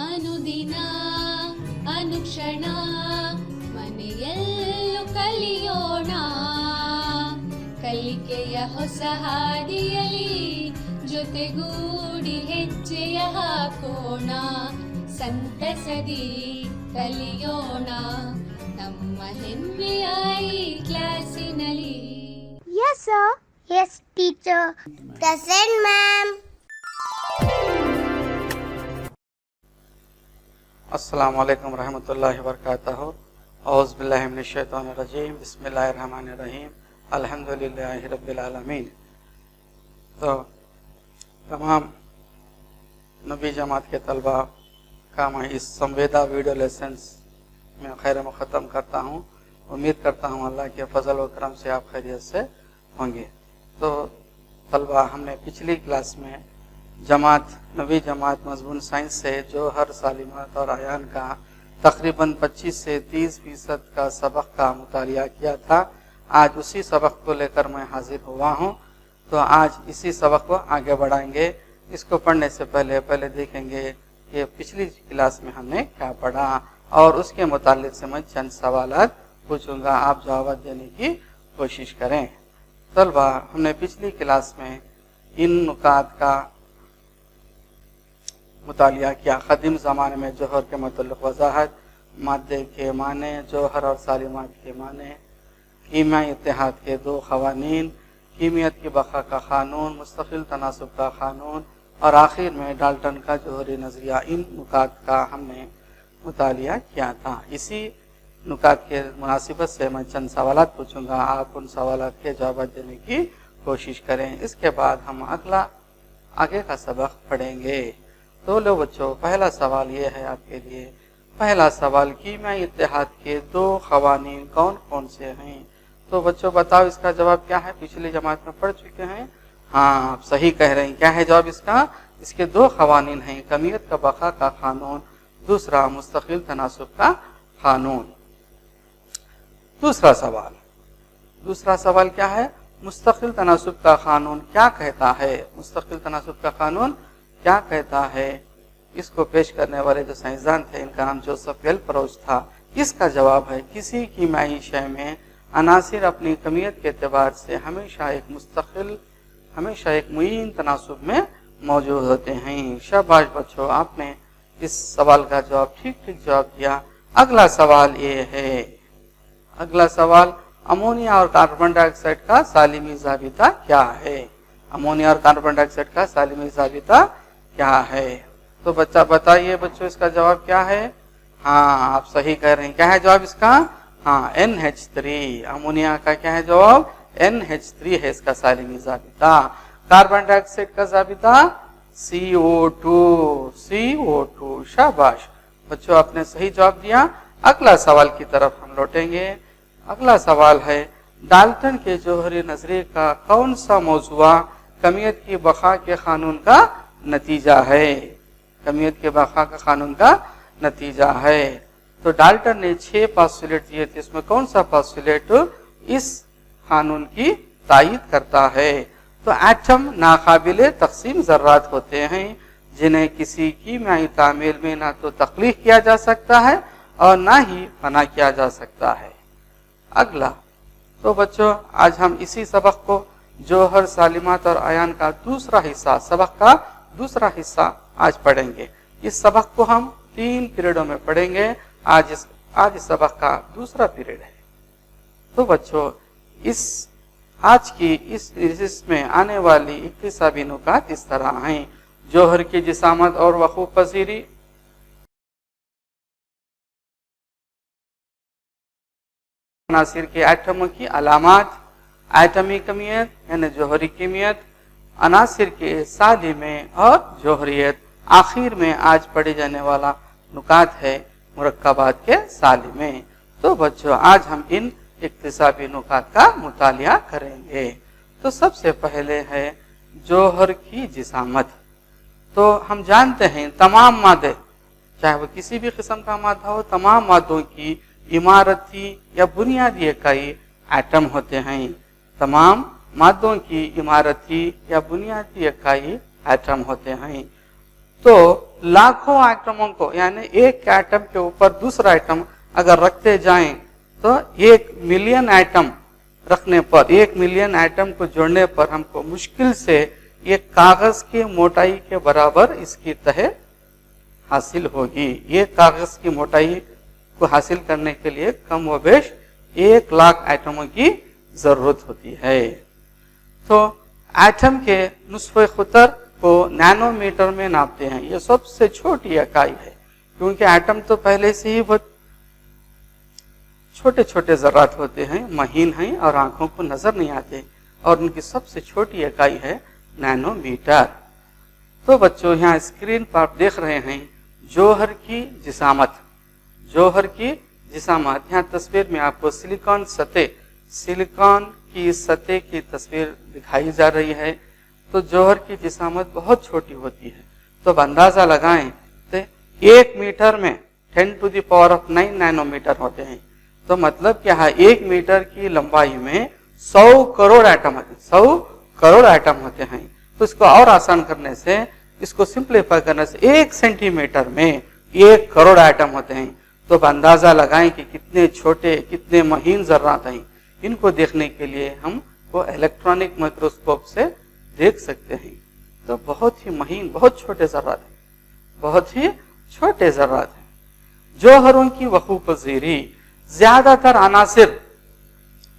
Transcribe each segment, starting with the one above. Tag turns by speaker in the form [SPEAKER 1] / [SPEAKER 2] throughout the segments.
[SPEAKER 1] ಅನುದಿನ ಅನುಕ್ಷಣ ಮನೆಯಲ್ಲೂ ಕಲಿಯೋಣ, ಕಲಿಕೆಯ ಹೊಸ ಹಾದಿಯಲಿ ಜೊತೆಗೂಡಿ ಹೆಜ್ಜೆಯ ಹಾಕೋಣ, ಸಂತಸದಿ ಕಲಿಯೋಣ ನಮ್ಮ ಹೆಮ್ಮೆಯ ಈ ಕ್ಲಾಸಿನಲ್ಲಿ.
[SPEAKER 2] Yes sir. Yes teacher. Present ma'am.
[SPEAKER 3] अस्सलामु अलैकुम रहमतुल्लाहि व बरकातहू। औज़ु बिल्लाहि मिनश शैतानिर रजीम। बिस्मिल्लाहिर रहमानिर रहीम। अल्हम्दुलिल्लाहि रब्बिल आलमीन। तो तमाम नबी जमात के तलबा का मैं इस संवेदा वीडियो लेसन्स में खैर मुक़द्दम करता हूँ। उम्मीद करता हूँ अल्लाह के फजल व करम से आप खैरियत से होंगे। तो तलबा, हमने पिछली क्लास में जमात नबी जमात मजमून साइंस से जोहर सालिमात और आयान का तकरीबन 25 से 30% का सबक का मुतालिया किया था। आज उसी सबक को लेकर मैं हाजिर हुआ हूँ। तो आज इसी सबक को आगे बढ़ाएंगे। इसको पढ़ने से पहले देखेंगे कि पिछली क्लास में हमने क्या पढ़ा और उसके मुतालिक से मैं चंद सवालात पूछूंगा, आप जवाब देने की कोशिश करें। तलबा, हमने पिछली क्लास में इन नुकात का मुतालिया किया। कदीम ज़माने में जोहर के मतलब वजाहत, मादे के माने, जोहर और सालिमात के माने, कीमियाई इत्तेहाद के दो ख़वानीन, कीमियत की बक़ा का क़ानून, मुस्तक़िल तनासुब का क़ानून और आखिर में डाल्टन का जोहरी नज़रिया। इन नुकात का हमने मुतालिया किया था। इसी नुकात के मुनासिबत से मैं चंद सवालात पूछूंगा, आप उन सवालात के जवाब देने की कोशिश करें। इसके बाद हम आगे का सबक पढ़ेंगे। तो लो बच्चों, पहला सवाल ये है आपके लिए। पहला सवाल, कीमियाई इत्तेहाद के दो ख़वानीन कौन कौन से हैं? तो बच्चों बताओ इसका जवाब क्या है? पिछली जमात में पढ़ चुके हैं। हाँ, आप सही कह रहे हैं। क्या है जवाब इसका? इसके दो ख़वानीन हैं, कमियत का बक़ा का क़ानून, दूसरा मुस्तक़िल तनासुब का क़ानून। दूसरा सवाल क्या है? मुस्तक़िल तनासुब का क़ानून क्या कहता है? मुस्तक़िल तनासुब का क़ानून क्या कहता है? इसको पेश करने वाले जो साइंसदान थे, इनका नाम जोसेफ वेलप्रोज था। इसका जवाब है, किसी कीमियाई शय में अनासिर अपनी कमियत के एतबार से हमेशा एक मुय्यन तनासुब में मौजूद होते हैं। शाबाश बच्चों, आपने इस सवाल का जवाब ठीक जवाब दिया। अगला सवाल ये है, अमोनिया और कार्बन डाइऑक्साइड का सालिमी ज़ाबिता क्या है? अमोनिया और कार्बन डाइऑक्साइड का सालिमी ज़ाबिता क्या है? तो बच्चा बताइए बच्चों, इसका जवाब क्या है? हाँ, आप सही कह रहे हैं। क्या है जवाब इसका? हाँ, NH3। अमोनिया का क्या है जवाब? NH3 है इसका सालिमी ज़ाबिता। कार्बन डाइऑक्साइड का ज़ाबिता CO2। शाबाश बच्चों, आपने सही जवाब दिया। अगला सवाल की तरफ हम लौटेंगे। अगला सवाल है, डाल्टन के जोहरी नजरिए का कौन सा मौज़ूआ कमियत की बक़ा के क़ानून का नतीजा है? कमियत के बक़ा का क़ानून का नतीजा है। तो डाल्टन ने 6 पोस्टुलेट दिए थे, इसमें कौन सा पोस्टुलेट इस क़ानून की तायीद करता है? तो एटम नाकाबिले तक़सीम ज़र्रात होते हैं, जिन्हें किसी कीमियाई तामील में ना तो तख्लीक़ किया जा सकता है और ना ही फना किया जा सकता है। अगला, तो बच्चों आज हम इसी सबक को जोहर सालिमात और आयान का सबक का दूसरा हिस्सा आज पढ़ेंगे। इस सबक को हम 3 पीरियडों में पढ़ेंगे। आज इस सबक का दूसरा पीरियड है। तो बच्चों, आज की इसमें आने वाली इक्तिसाबी नुकात इस तरह हैं। जोहर की जिसामत और वक़ूफ़ पज़ीरी, अनासिर के एटमों की अलामात, एटमी कमियत यानी जोहरी कीमियत, अनासिर के सालिमे और जोहरियत। आखिर में आज पढ़ी जाने वाला नुकात है मुरक्कबात के सालिमे। तो बच्चों, आज हम इन इक्तिसाबी नुकात का मुतालिया करेंगे। तो सबसे पहले है जोहर की जिसामत। तो हम जानते हैं तमाम मादे, चाहे वो किसी भी किस्म का मादा हो, तमाम मादों की इमारती या बुनियादी इकाई एटम होते हैं। तमाम मादों की इमारती या बुनियादी इकाई एटम होते हैं। तो लाखों एटमों को, यानी एक एटम के ऊपर दूसरा एटम अगर रखते जाएं तो 1 मिलियन एटम रखने पर, 1 मिलियन एटम को जोड़ने पर हमको मुश्किल से ये कागज की मोटाई के बराबर इसकी तह हासिल होगी। ये कागज की मोटाई को हासिल करने के लिए कम व बेश 1 लाख एटमों की जरूरत होती है। तो एटम के नुस्खे खुतर को नैनोमीटर में नापते हैं। ये सबसे छोटी इकाई है, क्योंकि एटम तो पहले से ही बहुत छोटे छोटे जर्रात होते हैं, महीन हैं और आंखों को नजर नहीं आते, और उनकी सबसे छोटी इकाई है नैनोमीटर। तो बच्चों, यहाँ स्क्रीन पर आप देख रहे हैं जौहर की जिसामत। जौहर की जिसामत, यहाँ तस्वीर में आपको सिलिकॉन की सतह की तस्वीर दिखाई जा रही है। तो जौहर की जिसामत बहुत छोटी होती है। तो अब अंदाजा लगाएं तो 1 मीटर में 10⁹ नैनोमीटर होते हैं। तो मतलब क्या है, 1 मीटर की लंबाई में 100 करोड़ एटम होते हैं। 100 करोड़ एटम होते हैं। तो इसको और आसान करने से, इसको सिंप्लीफाई करने से 1 सेंटीमीटर में 1 करोड़ एटम होते हैं। तो अब अंदाजा लगाएं कि कितने छोटे, कितने महीन जर्रात हैं। इनको देखने के लिए हम वो इलेक्ट्रॉनिक माइक्रोस्कोप से देख सकते हैं। तो बहुत ही महीन, बहुत छोटे जर्रात हैं, बहुत ही छोटे जर्रात हैं। जौहरों की वकूफ़-पज़ीरी, ज्यादातर अनासिर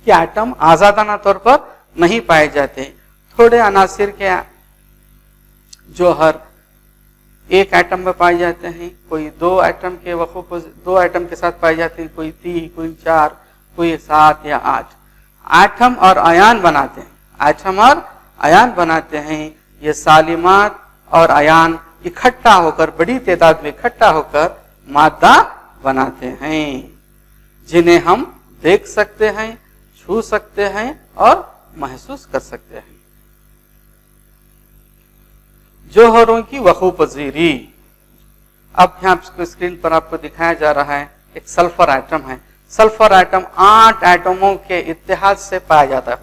[SPEAKER 3] के एटम आजादाना तौर पर नहीं पाए जाते। थोड़े अनासिर के जौहर 1 एटम में पाए जाते हैं, कोई 2 एटम के 2 एटम के साथ पाए जाते हैं, कोई 3, कोई 4, कोई 7 या 8 एटम और अयान बनाते हैं। एटम और अयान बनाते हैं। ये सालिमात और अयान इकट्ठा होकर, बड़ी तादाद में इकट्ठा होकर मादा बनाते हैं, जिन्हें हम देख सकते हैं, छू सकते हैं और महसूस कर सकते हैं। जौहरों की वकूफ़-पज़ीरी, अब यहाँ स्क्रीन पर आपको दिखाया जा रहा है, एक सल्फर एटम है। सल्फर एटम 8 एटमों के इत्तेहाद से पाया जाता है।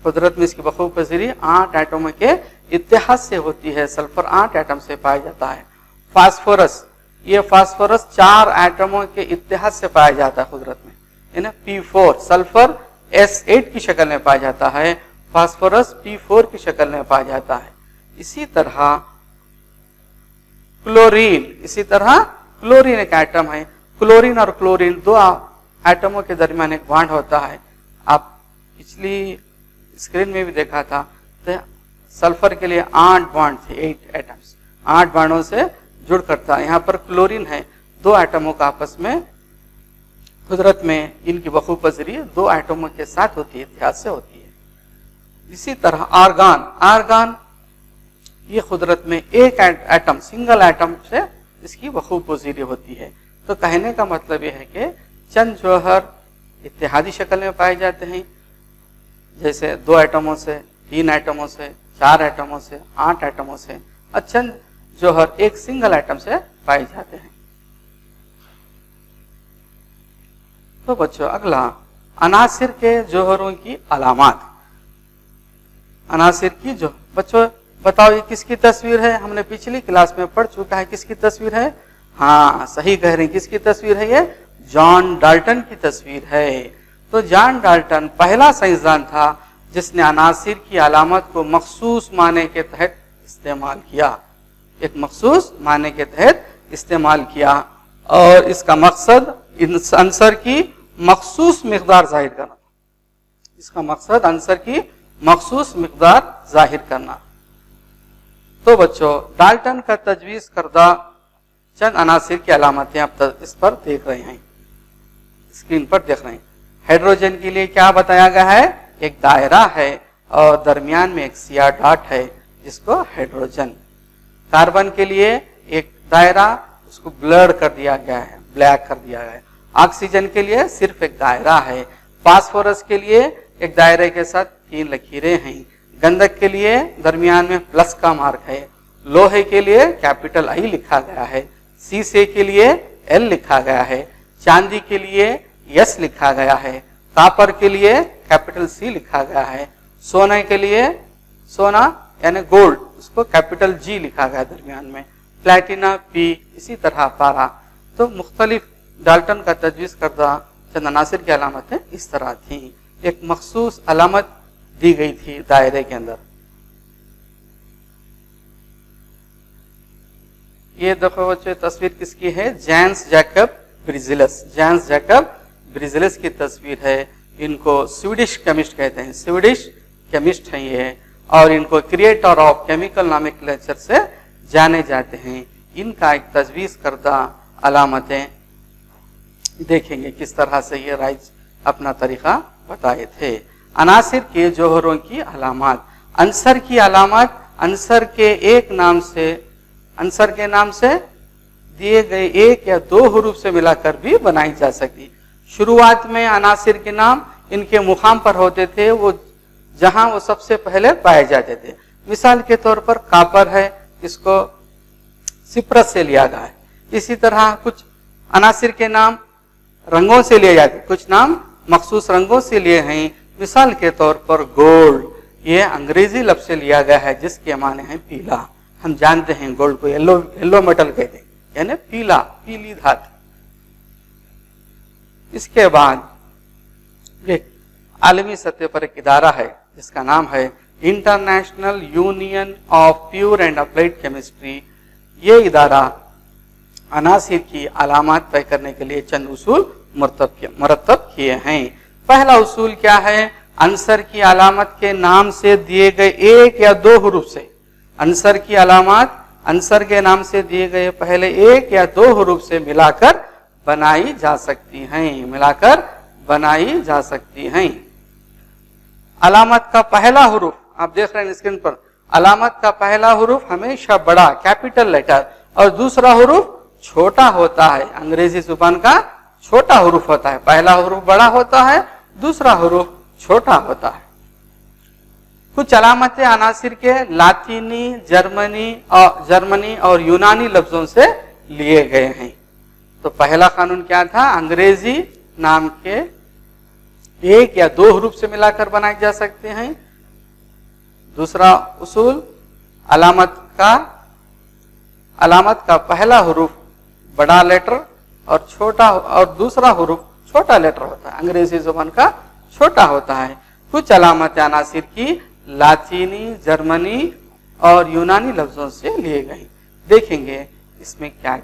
[SPEAKER 3] कुदरत में इसकी वकूफ़-पज़ीरी 8 एटमों के इत्तेहाद से होती है। सल्फर 8 एटम से पाया जाता है। फास्फोरस, ये फास्फोरस 4 एटमों के इत्तेहाद से पाया जाता है कुदरत में, यानी P4। सल्फर S8 की शक्ल में पाया जाता है, फास्फोरस P4 की शक्ल में पाया जाता है। इसी तरह क्लोरीन एक एटम है। क्लोरीन और क्लोरीन 2 एटमों के दरमियान एक बॉन्ड होता है। आप पिछली स्क्रीन में भी देखा था, तो सल्फर के लिए 8 बॉन्ड थे, 8 एटम्स, 8 बॉन्डों से जुड़ करता है। यहाँ पर क्लोरीन है, 2 एटमों का आपस में, कुदरत में इनकी वकूफ़-पज़ीरी 2 एटमों के साथ होती है, इत्तेहाद से होती है। इसी तरह आर्गान ये कुदरत में एक एटम, सिंगल एटम से इसकी वकूफ़-पज़ीरी होती है। तो कहने का मतलब यह है कि चंद जौहर इत्तेहादी शक्ल में पाए जाते हैं, जैसे 2 एटमों से, 3 एटमों से, 4 एटमों से, 8 एटमों से, और चंद जौहर एक सिंगल एटम से पाए जाते हैं। तो बच्चों, अगला अनासिर के जौहरों की अलामात। अनासिर की जो, बच्चों बताओ ये किसकी तस्वीर है? हमने पिछली क्लास में पढ़ चुका है। किसकी तस्वीर है? हाँ, सही कह रहे हैं। किसकी तस्वीर है? ये जॉन डाल्टन की तस्वीर है। तो जॉन डाल्टन पहला साइंसदान था जिसने अनासिर की अलामत को मखसूस माने के तहत इस्तेमाल किया। एक मखसूस माने के तहत इस्तेमाल किया, और इसका मकसद इस अंसर की मखसूस मिकदार जाहिर करना। इसका मकसद अंसर की मखसूस मिकदार जाहिर करना। तो बच्चों, डाल्टन का तजवीज़ करदा चंद अनासिर की अलामतें आप इस पर देख रहे हैं, स्क्रीन पर देख रहे हैं। हाइड्रोजन के लिए क्या बताया गया है? एक दायरा है और दरमियान में एक सियाह डॉट है, जिसको हाइड्रोजन। कार्बन के लिए एक दायरा, उसको ब्लर कर दिया गया है, ब्लैक कर दिया गया है। ऑक्सीजन के लिए सिर्फ एक दायरा है। फास्फोरस के लिए एक दायरे के साथ 3 लकीरें हैं। गंधक के लिए दरमियान में प्लस का मार्क है। लोहे के लिए कैपिटल I लिखा गया है। शीशे के लिए L लिखा गया है। चांदी के लिए S लिखा गया है। कॉपर के लिए कैपिटल C लिखा गया है। सोने के लिए, सोना यानी गोल्ड, उसको कैपिटल G लिखा गया दरमियान में। प्लेटिना पी, इसी तरह पारा। तो मुख्तलिफ डाल्टन का तजवीज़ करदा चंद अनासिर की अलामतें इस तरह थी। एक मखसूस अलामत दी गई थी दायरे के अंदर। ये देखो बच्चों, तस्वीर किसकी है? Jons Jacob Berzelius. Jons Jacob Berzelius की तस्वीर है। इनको स्वीडिश केमिस्ट कहते हैं, स्वीडिश केमिस्ट हैं ये, और इनको क्रिएटर ऑफ केमिकल नॉमेनक्लेचर से जाने जाते हैं। इनका एक तजवीज़ करदा अलामतें देखेंगे किस तरह से ये राइज अपना तरीका बताए थे। अनासिर के जोहरों की अलामत। अंसर की अलामत अंसर के एक नाम से, अंसर के नाम से दिए गए एक या दो हुरूफ से मिलाकर भी बनाई जा सकती। शुरुआत में अनासिर के नाम इनके मुकाम पर होते थे, वो जहां वो सबसे पहले पाए जाते थे। मिसाल के तौर पर कापर है, इसको सिप्रस से लिया गया है। इसी तरह कुछ अनासिर के नाम रंगों से लिए जाते, कुछ नाम मखसूस रंगों से लिए हैं। मिसाल के तौर पर गोल्ड, ये अंग्रेजी लफ्ज से लिया गया है जिसके माने हैं पीला। हम जानते हैं गोल्ड को येलो मेटल कहते हैं, यानी पीला, पीली धातु। इसके बाद एक आलमी सतह पर एक इदारा है जिसका नाम है international union of pure and applied chemistry. ये इदारा अनासिर की अलामत तय करने के लिए चंद उसूल मुरतब किए हैं। पहला उसूल क्या है? अंसर की अलामत के नाम से दिए गए एक या दो हुरूफ से, अंसर की अलामत अंसर के नाम से दिए गए पहले एक या दो हुरूफ से मिलाकर बनाई जा सकती हैं, मिलाकर बनाई जा सकती हैं। अलामत का पहला हुरूफ आप देख रहे हैं स्क्रीन पर, अलामत का पहला हुरूफ हमेशा बड़ा कैपिटल लेटर और दूसरा हुरूफ छोटा होता है। अंग्रेजी जुबान का छोटा हुरूफ होता है, पहला हुरूफ बड़ा होता है, दूसरा हुरूफ छोटा होता है। कुछ अलामतें अनासिर के लातीनी, जर्मनी और यूनानी लफ्जों से लिए गए हैं। तो पहला कानून क्या था? अंग्रेजी नाम के एक या दो हुरूफ से मिलाकर बनाए जा सकते हैं। दूसरा उसूल, अलामत का पहला हुरूफ बड़ा लेटर और छोटा, और दूसरा हुरूफ छोटा लेटर होता है, अंग्रेजी जुबान का छोटा होता है। कुछ अलामत अनासिर की लातीनी, जर्मनी और यूनानी लफ्जों से लिए गए। देखेंगे इसमें क्या है।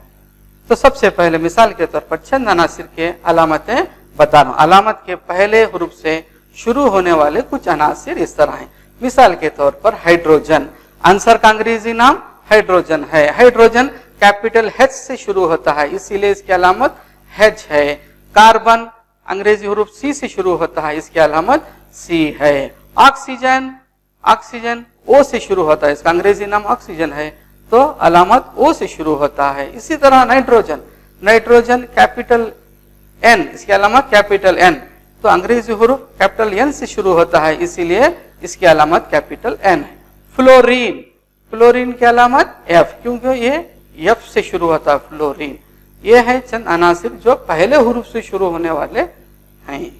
[SPEAKER 3] तो सबसे पहले मिसाल के तौर पर चंद अनासिर के अलामतें बता रहा हूं। अलामत के पहले हुरूफ से शुरू होने वाले कुछ अनासिर इस तरह हैं। मिसाल के तौर पर हाइड्रोजन, आंसर का अंग्रेजी नाम हाइड्रोजन है। हाइड्रोजन कैपिटल H से शुरू होता है, इसीलिए इसकी अलामत H है। कार्बन अंग्रेजी हुरूफ C से शुरू होता है, इसकी अलामत C है। ऑक्सीजन O से शुरू होता है, इसका अंग्रेजी नाम ऑक्सीजन है, तो अलामत O से शुरू होता है। इसी तरह नाइट्रोजन कैपिटल N, इसकी अलामत कैपिटल N, तो अंग्रेजी हुरूफ कैपिटल N से शुरू होता है, इसीलिए इसकी अलामत कैपिटल N है। फ्लोरीन की अलामत F, क्योंकि ये F से शुरू होता है फ्लोरीन। ये है चंद अनासिर जो पहले हुरूफ से शुरू होने वाले हैं।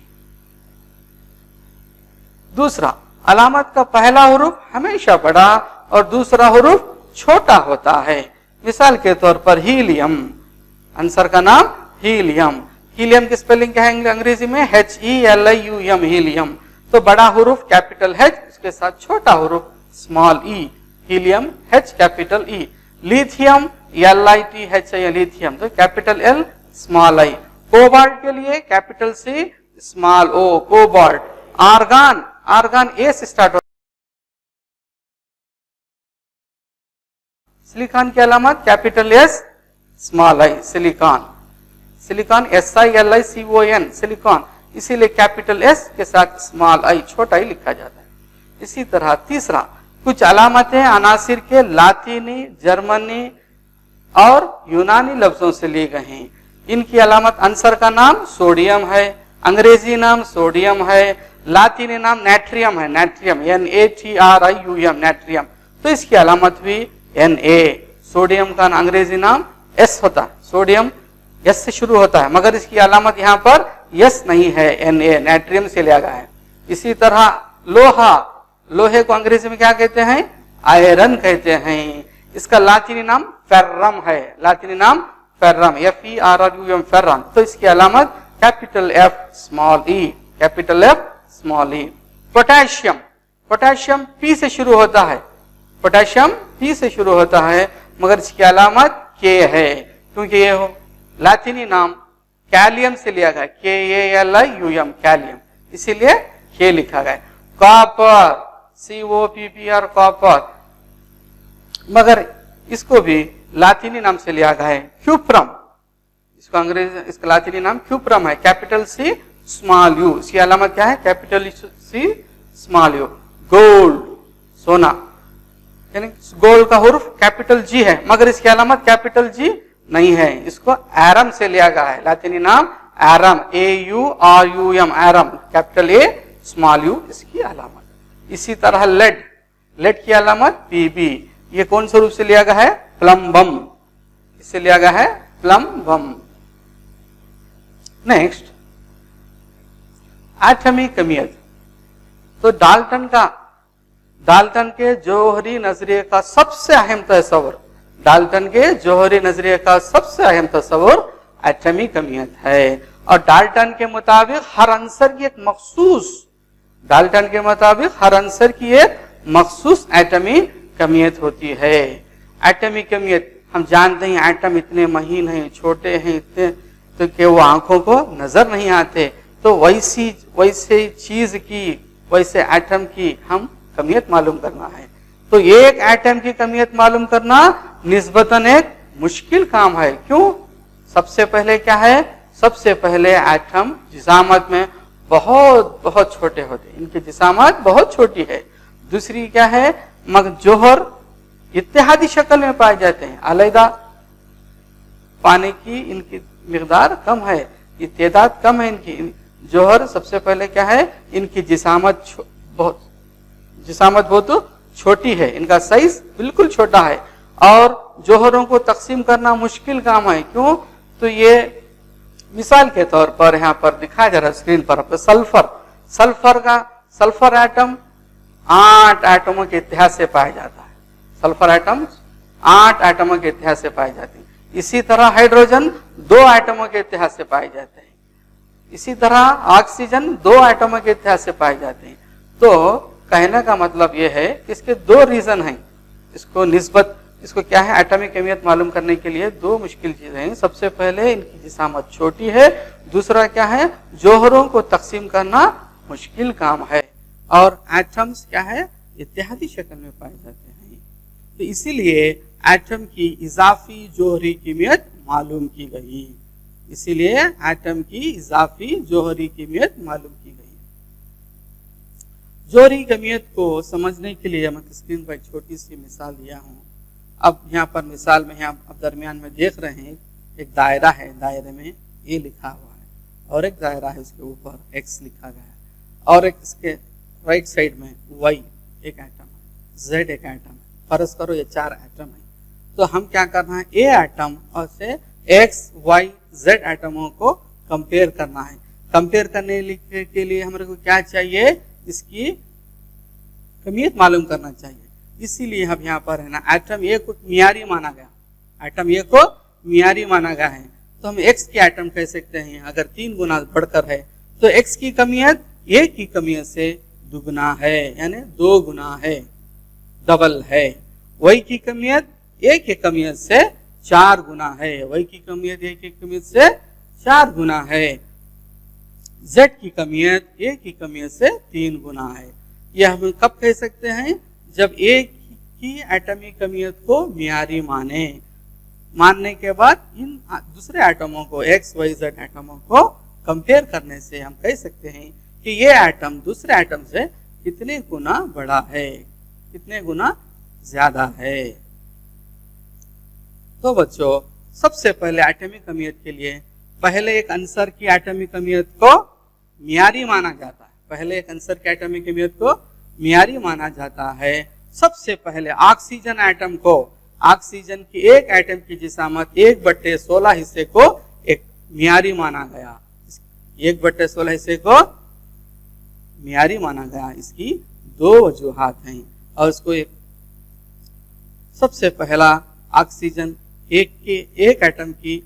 [SPEAKER 3] दूसरा, अलामत का पहला हुरूफ हमेशा बड़ा और दूसरा हुरूफ छोटा होता है। मिसाल के तौर पर हीलियम, आंसर का नाम हीलियम। हीलियम की स्पेलिंग क्या है अंग्रेजी में? HELIUM, helium. तो बड़ा हुरूफ कैपिटल H, उसके साथ छोटा हुरूफ small e, helium H capital E। Lithium LITHIUM, lithium, तो capital L small I। Cobalt के लिए capital C small O, cobalt. Argon A से स्टार्ट होता है। सिलिकॉन की अलामत capital S small I, silicon SILICON, silicon, इसीलिए कैपिटल S के साथ स्मॉल I, छोटा ही लिखा जाता है। इसी तरह तीसरा, कुछ अलामतें अनासिर के लातीनी, जर्मनी और यूनानी लफ्जों से लिए गए हैं। इनकी अलामत आंसर का नाम सोडियम है, अंग्रेजी नाम सोडियम है, लातीनी नाम नेट्रियम है, नेट्रियम NATRIUM, नेट्रियम, तो इसकी अलामत भी Na। सोडियम का अंग्रेजी नाम S होता है, सोडियम S से शुरू होता है, मगर इसकी अलामत यहाँ पर S नहीं है, Na, नेट्रियम से लिया गया है। इसी तरह लोहे को अंग्रेजी में क्या कहते हैं? आयरन कहते हैं। इसका लातीनी नाम फेर्रम है, लातीनी नाम फेर्रम, FERRUM फेर्रम। तो इसकी अलामत capital F small e, capital F small e। Potassium, potassium P से शुरू होता है, पोटेशियम P से शुरू होता है, मगर इसकी अलामत K है, क्योंकि ये हो लातीनी नाम कैलियम से लिया गया, KALIUM कैलियम, इसीलिए K लिखा गया। कॉपर, COPPR कॉपर, मगर इसको भी लातीनी नाम से लिया गया है, क्यूप्रम, इसको अंग्रेजी इसका लातीनी नाम क्यूप्रम है, कैपिटल C स्मॉल u, इसकी अलामत क्या है, capital C small u। Gold, सोना, यानी गोल्ड का हुर्फ कैपिटल G है, मगर इसकी अलामत कैपिटल G नहीं है, इसको एरम से लिया गया है, लातीनी नाम aurum, AURUM aurum, capital A small u इसकी अलामत। इसी तरह लेड, लेड की अलामत Pb, ये कौन से रूप से लिया गया है, प्लम्बम, इससे लिया गया है प्लम्बम। Next atomic कमियत। तो डाल्टन के जौहरी नजरिए का सबसे अहम तस्वर, डाल्टन के जौहरी नजरिए का सबसे अहम तस्वर एटॉमिक कमियत है। और डाल्टन के मुताबिक हर अंसर की एक मखसूस, डाल्टन के मुताबिक हर अंसर की एक मखसूस एटॉमिक कमियत होती है। एटॉमिक कमियत हम जानते हैं, एटम इतने महीन हैं, छोटे हैं इतने, तो कि वो आंखों को नजर नहीं आते, तो वैसे चीज की, वैसे एटम की हम कमियत मालूम करना है। तो एक एटम की कमियत मालूम करना निस्बतन एक मुश्किल काम है। क्यों? सबसे पहले क्या है, सबसे पहले एटम जिसामत में बहुत बहुत छोटे होते हैं, इनकी जिसामत बहुत छोटी है। दूसरी क्या है, मगर जोहर इत्तेहादी शक्ल में पाए जाते हैं, अलग पानी की इनकी मिकदार कम है, ये तादाद कम है इनकी। जोहर सबसे पहले क्या है, इनकी जिसामत बहुत छोटी है, इनका साइज बिल्कुल छोटा है, और जोहरों को तकसीम करना मुश्किल काम है। क्यों? तो ये मिसाल के तौर पर यहाँ पर दिखाया जा रहा है स्क्रीन पर, सल्फर एटम 8 एटमों के इतिहास से पाया जाता है, सल्फर एटम 8 एटमों के इतिहास से पाए जाते हैं। इसी तरह हाइड्रोजन 2 एटमों के इतिहास से पाए जाते हैं। इसी तरह ऑक्सीजन 2 एटमों के इतिहास से पाए जाते हैं। तो कहने का मतलब यह है कि इसके 2 रीजन हैं, इसको क्या है, एटॉमिक अहमियत मालूम करने के लिए 2 मुश्किल चीजें हैं। सबसे पहले इनकी जिसामत छोटी है, दूसरा क्या है, जोहरों को तकसीम करना मुश्किल काम है, और एटम्स क्या है, इत्तेहादी शक्ल में पाए जाते हैं। तो इसीलिए एटम की इजाफी जोहरी कीमियत मालूम की गई, इसीलिए एटम की इजाफी जोहरी कीमियत मालूम की गई। जोहरी कीमियत को समझने के लिए मैं स्क्रीन पर एक छोटी सी मिसाल दिया हूँ। अब यहाँ पर मिसाल में यहाँ अब दरमियान में देख रहे हैं एक दायरा है, दायरे में ए लिखा हुआ है, और एक दायरा है, उसके ऊपर एक्स लिखा गया है, और एक इसके राइट साइड में वाई एक एटम है, जेड एक एटम है। फर्ज करो ये 4 एटम है, तो हम क्या करना है, ए एटम और से एक्स वाई जेड एटमों को कंपेयर करना है। कंपेयर करने के लिए हमारे को क्या चाहिए, इसकी कमियत मालूम करना चाहिए। इसीलिए हम यहाँ पर है ना, एटम ए को मियारी माना गया, एटम ए को मियारी माना गया है, तो हम एक्स की एटम कह सकते हैं। अगर 3 गुना बढ़कर है तो एक्स की कमियत ए की कमियत से दुगना है, यानी 2 गुना है, डबल है। वाई की कमियत ए की कमियत से 4 गुना है, वाई की कमियत ए की कमियत से 4 गुना है। जेड की कमियत ए की कमियत से 3 गुना है। यह हम कब कह सकते हैं, जब ए की एटॉमिक कमियत को मियारी मानने के बाद इन दूसरे एटमों को, एक्स वाई जेड एटमों को कंपेयर करने से हम कह सकते हैं कि ये एटम दूसरे एटम से कितने गुना बड़ा है, कितने गुना ज्यादा है। तो बच्चों, सबसे पहले एटॉमिक कमियत के लिए पहले एक आंसर की एटॉमिक कमियत को मियारी माना जाता है, पहले एक आंसर की एटॉमिक कमियत को मियारी माना जाता है। सबसे पहले ऑक्सीजन एटम को, ऑक्सीजन की एक एटम की जिसामत 1/16 हिस्से को एक मियारी माना गया, 1/16 हिस्से को मियारी माना गया। इसकी 2 वजूहात हैं, और इसको एक सबसे पहला ऑक्सीजन एक एटम की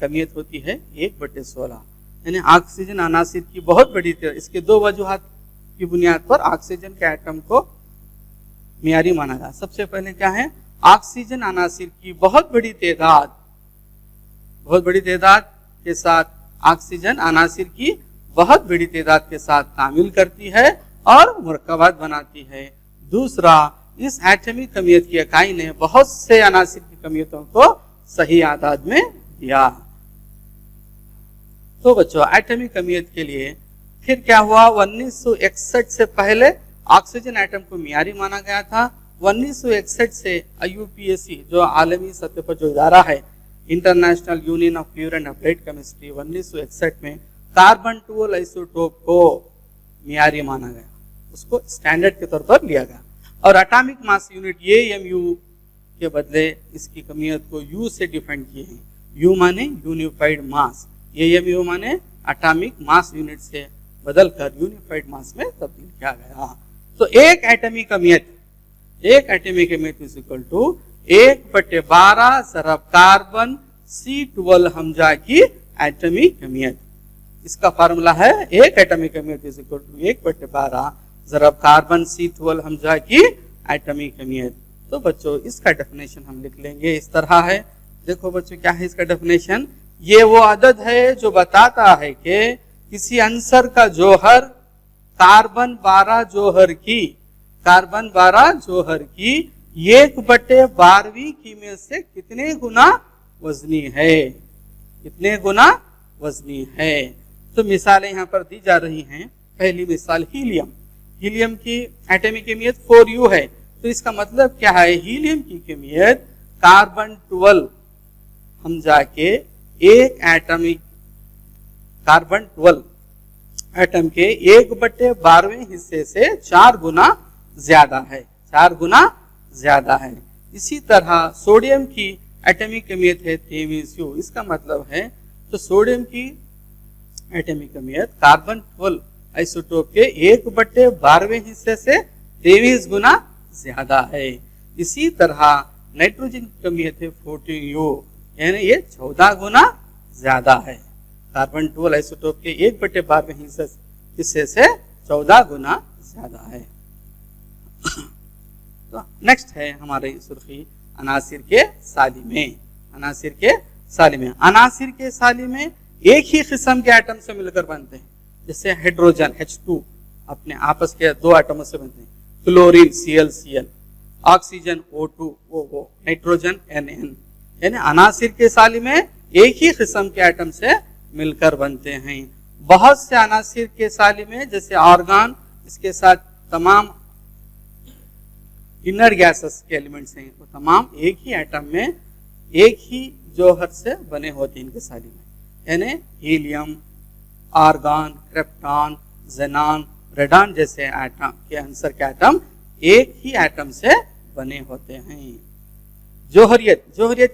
[SPEAKER 3] कमियत होती है 1/16, यानी ऑक्सीजन अनासिर की बहुत बड़ी तेज। इसके दो वजूहात की बुनियाद पर ऑक्सीजन के एटम को मियारी माना गया। सबसे पहले क्या है, ऑक्सीजन अनासिर की बहुत बड़ी तादाद के साथ ऑक्सीजन अनासिर की बहुत बड़ी तादाद के साथ तामील करती है और मुरक्कबात बनाती है। दूसरा, इस एटमिक कमियत की इकाई ने बहुत से अनासिर की कमियतों को सही आदाद में दिया। तो बच्चों, एटमिक कमियत के लिए फिर क्या हुआ, 1961 से पहले ऑक्सीजन एटम को मियारी माना गया था। 1961 से IUPAC जो आलमी सतह पर जो इदारा है, international union of pure and applied chemistry, 1961 में कार्बन 12 आइसोटोप को मियारी माना गया, उसको स्टैंडर्ड के तौर पर लिया गया। और एटॉमिक मास यूनिट AMU के बदले इसकी कमियत को U से डिफाइन किए हैं। U माने यूनिफाइड मास, AMU माने एटॉमिक मास यूनिट से बदलकर यूनिफाइड मास में तब्दील किया गया। तो एक एटमिक कमियत इज इक्वल टू 1/12 ज़रब कार्बन C12 हमजा की एटमिक कमियत। इसका फार्मूला है एक एटमिक कमियत इज इक्वल टू 1/12 ज़रब कार्बन C12 हमजा की एटमिक कमियत। तो बच्चों, इसका डेफिनेशन हम लिख लेंगे, इस तरह है। देखो बच्चों, क्या है इसका डेफिनेशन, ये वो अदद है जो बताता है कि किसी अंसर का जोहर कार्बन 12 जोहर की 1/12वीं कीमत से कितने गुना वजनी है। तो मिसालें यहाँ पर दी जा रही हैं। पहली मिसाल हीलियम की एटमिक कीमियत 4U है। तो इसका मतलब क्या है, हीलियम की कीमियत कार्बन 12 हम जाके एक एटमिक कार्बन 12 एटम के 1/12वें हिस्से से 4 गुना ज्यादा है। इसी तरह सोडियम की एटमिक कमियत है 23U। इसका मतलब है, तो सोडियम की एटमिक कमियत कार्बन 12 आइसोटोप के 1/12वें हिस्से से 23 गुना ज्यादा है। इसी तरह नाइट्रोजन की कमियत है 14U, यानी ये 14 गुना ज्यादा है। कार्बन 12 आइसोटोप के 1/12वें हिस्से से 14 गुना ज्यादा है। तो नेक्स्ट है हमारी सुर्खी अनासिर के साली में एक ही किस्म के एटम से मिलकर बनते हैं। जैसे हाइड्रोजन H2 अपने आपस के 2 एटमों से बनते हैं, chlorine ClCl, oxygen O2 OO, nitrogen NN। यानी अनासिर के साली में एक ही किस्म के एटम से मिलकर बनते हैं। बहुत से अनासिर के साली में जैसे आर्गन, इसके साथ तमाम इनर गैसेस के एलिमेंट्स हैं, वो तमाम एक ही एटम में एक ही जौहर से बने होते हैं इनके साली में। यानी helium, argon, krypton, xenon, radon जैसे एटम के आंसर के एटम एक ही एटम से बने होते हैं। जोहरियत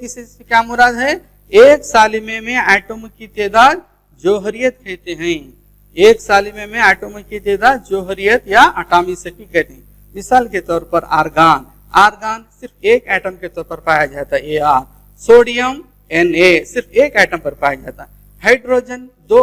[SPEAKER 3] से क्या मुराद है, एक सालिमे में एटम की तादाद जोहरियत कहते हैं। एक सालिमे में एटम की तादाद जोहरियत या एटॉमिसिटी कहते हैं। मिसाल के तौर पर आर्गन सिर्फ एक एटम के तौर पर पाया जाता है Ar। सोडियम Na सिर्फ एक एटम पर पाया जाता है। हाइड्रोजन दो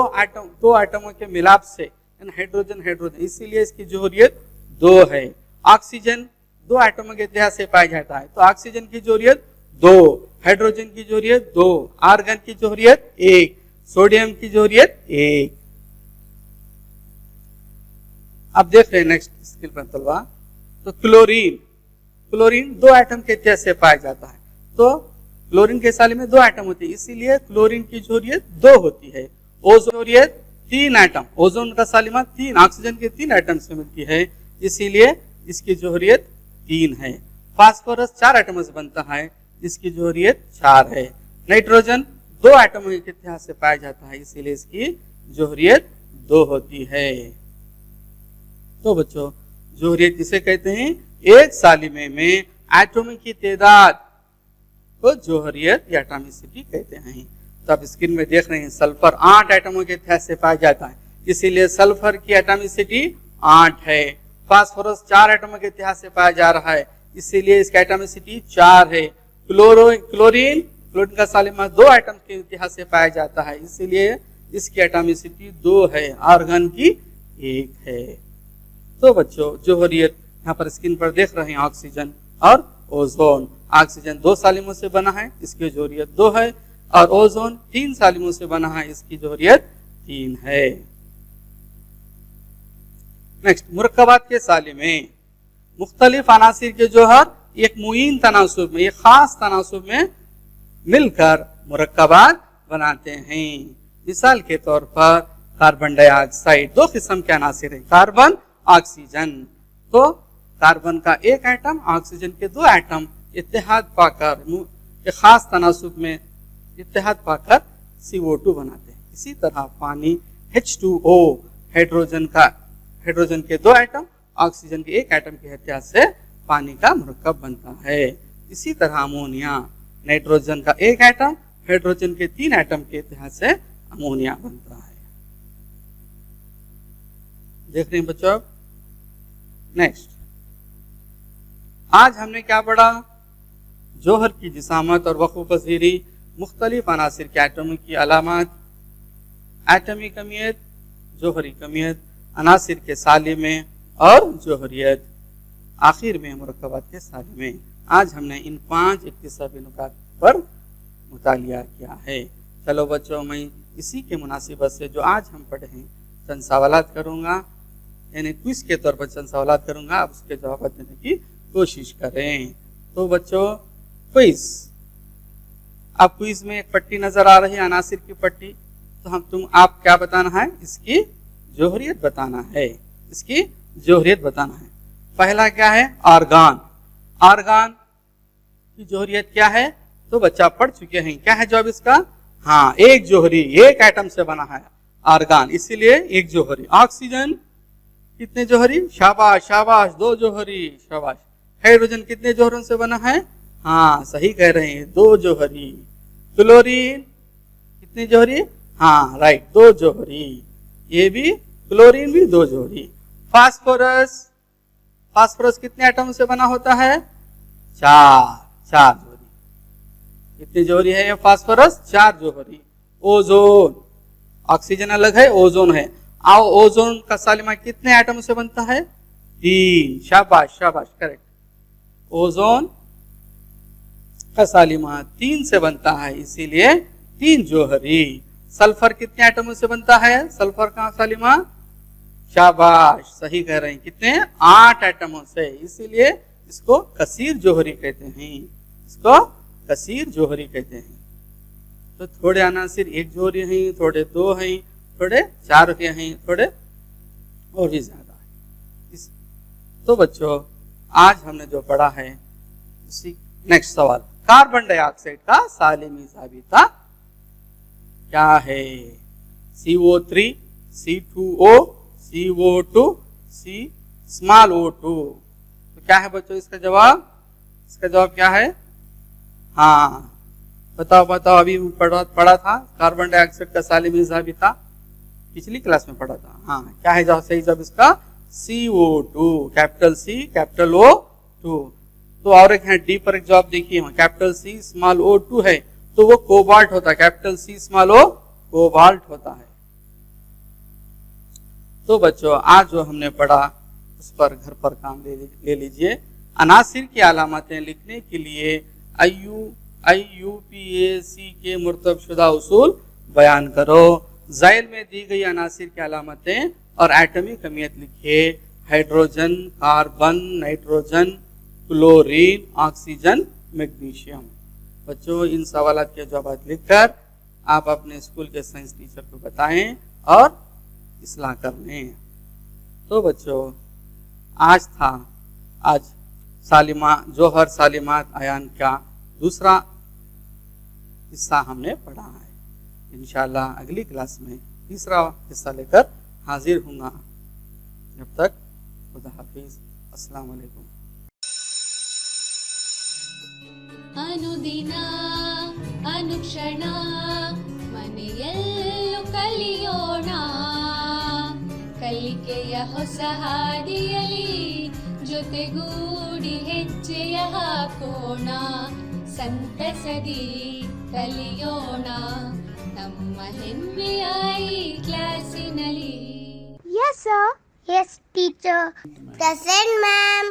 [SPEAKER 3] एटमों के मिलाप से हाइड्रोजन, इसीलिए इसकी जोहरियत 2 है। ऑक्सीजन 2 एटमों के इतिहाद से पाया जाता है, तो ऑक्सीजन की जोहरियत 2, हाइड्रोजन की जोहरियत 2, आर्गन की जोहरियत 1, सोडियम की जोहरियत 1। अब देख रहे हैं नेक्स्ट स्किल पर तलवा। तो क्लोरीन 2 एटम के इतिहाद से पाया जाता है, तो क्लोरीन के साले में 2 एटम होते हैं, इसीलिए क्लोरीन की जोहरियत 2 होती है। ओजोन जोहरियत 3 एटम, ओजोन का सालिमा 3, ऑक्सीजन के 3 एटम से मिलती है, इसीलिए इसकी जोहरियत 3 है। फास्फोरस 4 एटम से बनता है, इसकी जोहरियत 4 है। नाइट्रोजन 2 एटम के इतिहाद से पाया जाता है, इसीलिए इसकी जोहरियत 2 होती है। तो बच्चों, जोहरियत किसे कहते हैं, एक सालिमे में एटम की तादाद को जोहरियत या एटॉमिसिटी कहते हैं। तो आप स्क्रीन में देख रहे हैं, सल्फर 8 एटमों के इतिहाद से पाया जाता है, इसीलिए सल्फर की एटॉमिसिटी 8 है। फास्फोरस 4 एटमों के इतिहाद से पाया जा रहा है, इसीलिए इसका एटॉमिसिटी 4 है। क्लोरीन का सालिमा 2 एटम के इतिहास से पाया जाता है, इसीलिए इसकी एटॉमिसिटी 2 है, आर्गन की 1 है। तो बच्चों जोहरियत यहाँ पर स्क्रीन पर देख रहे हैं, ऑक्सीजन और ओजोन। ऑक्सीजन 2 सालिमों से बना है, इसकी जोहरियत 2 है, और ओजोन 3 सालिमों से बना है, इसकी जोहरियत 3 है। नेक्स्ट, मुरक्कबात के सालिमे मुख्तलिफ अनासिर के जोहर एक मुइन तनासुब में, एक खास तनासुब में मिलकर मुरक्कबात बनाते हैं। मिसाल के तौर पर कार्बन डाइऑक्साइड 2 किस्म के अनासिर है, कार्बन, ऑक्सीजन। तो कार्बन का 1 एटम, ऑक्सीजन के 2 एटम इत्तेहाद पाकर एक खास तनासुब में इत्तेहाद पाकर CO2 बनाते हैं। इसी तरह पानी H2O हाइड्रोजन के 2 एटम, ऑक्सीजन के 1 एटम के इत्तेहाद से पानी का मुरक्कब बनता है। इसी तरह अमोनिया नाइट्रोजन का 1 एटम, हाइड्रोजन के 3 एटम के इत्तेहाद से अमोनिया बनता है। देख रहे हैं बच्चों। नेक्स्ट, आज हमने क्या पढ़ा? जोहर की जिसामत और वक़ू पज़ीरी, मुख्तलिफ अनासिर के एटम की अलामत, एटमी कमियत, जोहरी कमियत, अनासिर के सालिमे और जोहरियत, आखिर में मुरक्कबात के सालिमे। आज हमने इन 5 इक्तिसाबी नुकात पर मुतालिया किया है। चलो बच्चों, मैं इसी के मुनासिबत से जो आज हम पढ़े हैं चंद सवालात करूँगा, यानी क्विज के तौर पर चंद सवालात करूँगा, आप उसके जवाब देने की कोशिश करें। तो बच्चों क्विज, अब क्विज में एक पट्टी नजर आ रही है, अनासिर की पट्टी। तो आप क्या बताना है? इसकी जोहरियत बताना है, इसकी जोहरियत बताना है। पहला क्या है? आर्गान। आर्गान की जोहरियत क्या है? तो बच्चा पढ़ चुके हैं। क्या है जवाब इसका? हाँ, 1 जोहरी, 1 एटम से बना है आर्गान, इसीलिए 1 जोहरी। ऑक्सीजन कितने जोहरी? शाबाश शाबाश, 2 जोहरी, शाबाश। हाइड्रोजन कितने जोहरों से बना है? हाँ, सही कह रहे हैं, 2 जोहरी। क्लोरीन कितने जोहरी? हाँ राइट, 2 जोहरी। ये भी क्लोरीन भी 2 जोहरी। फास्फोरस, फास्फोरस कितने एटम से बना होता है? 4 जोहरी। कितनी जोहरी है ये फास्फोरस? 4 जोहरी। ओजोन, ऑक्सीजन अलग है, ओजोन है। आओ, ओजोन का सालिमा कितने एटम से बनता है? 3। शाबाश शाबाश, करेक्ट। ओजोन का सालिमा 3 से बनता है, इसीलिए 3 जोहरी। सल्फर कितने एटमों से बनता है? सल्फर का सालिमा? शाबाश, सही कह रहे हैं, कितने? 8 एटमों से, इसीलिए इसको कसीर जोहरी कहते हैं, इसको कसीर जोहरी कहते हैं। तो थोड़े अनासिर 1 जोहरी हैं, थोड़े 2 हैं, थोड़े 4 के हैं, थोड़े और भी ज्यादा है। तो बच्चों आज हमने जो पढ़ा है उसी नेक्स्ट सवाल, कार्बन डाइऑक्साइड का सालिमी जाबिता क्या है? CO3, C2O, CO2, C small O2। तो क्या है बच्चों इसका जवाब? इसका जवाब क्या है? हाँ बताओ बताओ, अभी पढ़ा था कार्बन डाइऑक्साइड का सालिमी जाबिता, पिछली क्लास में पढ़ा था। हाँ, क्या है जवाब? सही जवाब इसका CO2, capital C capital O2। तो और एक है डी पर एक जवाब देखिए, कैपिटल C स्मॉल O2 है, तो वो कोबाल्ट होता है, capital C small O cobalt होता है। तो बच्चों आज जो हमने पढ़ा उस पर घर पर काम ले लीजिए। अनासिर की अलामतें लिखने के लिए IUPAC के मुर्तबशुदा उसूल बयान करो। ज़ैल में दी गई अनासिर की अलामतें और एटमी कमियत लिखिए। Hydrogen, carbon, nitrogen, chlorine, oxygen, magnesium. बच्चों इन सवालों के जवाब लिखकर आप अपने स्कूल के साइंस टीचर को बताएं और इस्लाह कर लें। तो बच्चों आज सालिमा जोहर सालिमात अयान का दूसरा हिस्सा हमने पढ़ा है। इंशाल्लाह अगली क्लास में तीसरा हिस्सा लेकर हाजिर होऊंगा। जब तक खुदा हाफिज, अस्सलाम वालेकुम।
[SPEAKER 1] ಅನುದಿನ ಅನುಕ್ಷಣ ಮನೆಯಲ್ಲೂ ಕಲಿಯೋಣ, ಕಲಿಕೆಯ ಹೊಸ ಹಾದಿಯಲ್ಲಿ ಜೊತೆಗೂಡಿ ಹೆಜ್ಜೆಯ ಹಾಕೋಣ ಸಂತಸದಿ ಕಲಿಯೋಣ ನಮ್ಮ ಹೆಮ್ಮೆಯ ಈ ಕ್ಲಾಸಿನಲ್ಲಿ.
[SPEAKER 2] Yes, sir. Yes, teacher. Present, ma'am.